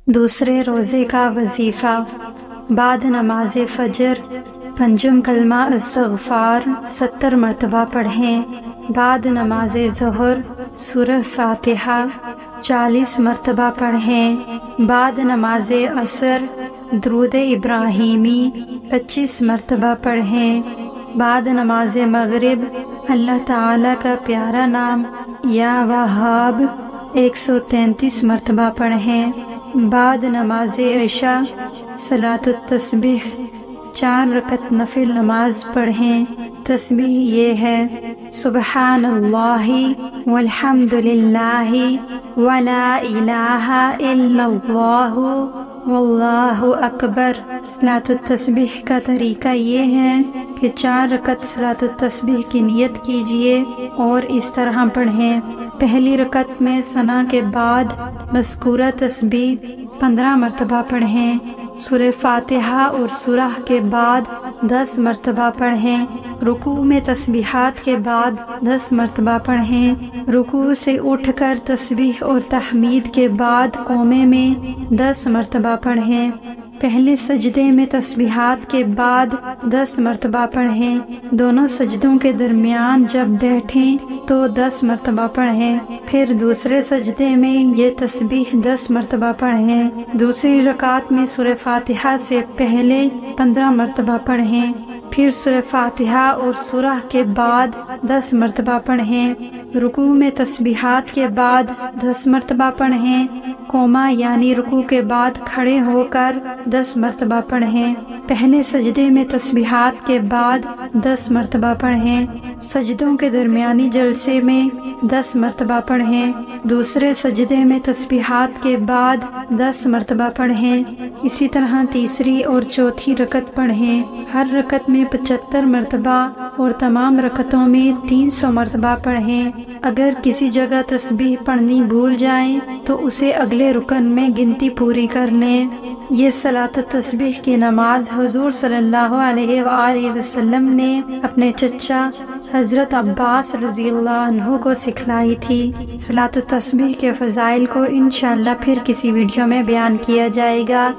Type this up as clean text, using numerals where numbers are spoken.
دوسرے روزے کا وظیفہ بعد نماز فجر پنجم کلمہ استغفار 70 مرتبہ پڑھیں۔ بعد نماز ظہر سورہ فاتحہ 40 مرتبہ پڑھیں۔ بعد نماز عصر درود ابراہیمی 25 مرتبہ پڑھیں۔ بعد نماز مغرب اللہ تعالیٰ کا پیارا نام یا وہاب 133 مرتبہ پڑھیں۔ بعد نماز عشاء صلاۃ التسبیح 4 رکعت نفل نماز پڑھیں۔ تسبیح یہ ہے سبحان اللہ والحمد للہ ولا الہ الا اللہ واللہ اکبر۔ صلاۃ التسبیح کا طریقہ یہ ہے کہ 4 رکعت صلاۃ التسبیح کی نیت کیجیے اور اس طرح پڑھیں۔ پہلی رکعت میں ثنا کے بعد مذکورہ تسبیح 15 مرتبہ پڑھیں۔ سورہ فاتحہ اور سورہ کے بعد 10 مرتبہ پڑھیں۔ رکوع میں تسبیحات کے بعد 10 مرتبہ پڑھیں۔ رکوع سے اٹھ کر تسبیح اور تحمید کے بعد قومے میں 10 مرتبہ پڑھیں۔ پہلے سجدے میں تسبیحات کے بعد 10 مرتبہ پڑھیں۔ دونوں سجدوں کے درمیان جب بیٹھیں تو 10 مرتبہ پڑھیں۔ پھر دوسرے سجدے میں یہ تسبیح 10 مرتبہ پڑھیں۔ دوسری رکعت میں سورہ فاتحہ سے پہلے 15 مرتبہ پڑھیں۔ پھر سورہ فاتحہ اور سورہ کے بعد 10 مرتبہ پڑھیں۔ رکوع میں تسبیحات کے بعد 10 مرتبہ پڑھیں۔ قوما یعنی رکوع کے بعد کھڑے ہو کر 10 مرتبہ پڑھیں۔ پہلے سجدے میں تسبیحات کے بعد 10 مرتبہ پڑھیں۔ سجدوں کے درمیانی جلسے میں 10 مرتبہ پڑھیں۔ دوسرے سجدے میں تسبیحات کے بعد 10 مرتبہ پڑھیں۔ اسی طرح تیسری اور چوتھی رکعت پڑھیں۔ ہر رکعت میں 75 مرتبہ اور تمام رکعتوں میں 300 مرتبہ پڑھیں۔ اگر کسی جگہ تسبیح پڑھنی بھول جائیں تو اسے اگلے رکن میں گنتی پوری کر لیں۔ یہ صلاۃ التسبیح کی نماز حضور صلی اللہ علیہ وآلہ وسلم نے اپنے چچا حضرت عباس رضی اللہ عنہ کو سکھلائی تھی۔ صلاۃ التسبیح کے فضائل کو انشاءاللہ پھر کسی ویڈیو میں بیان کیا جائے گا۔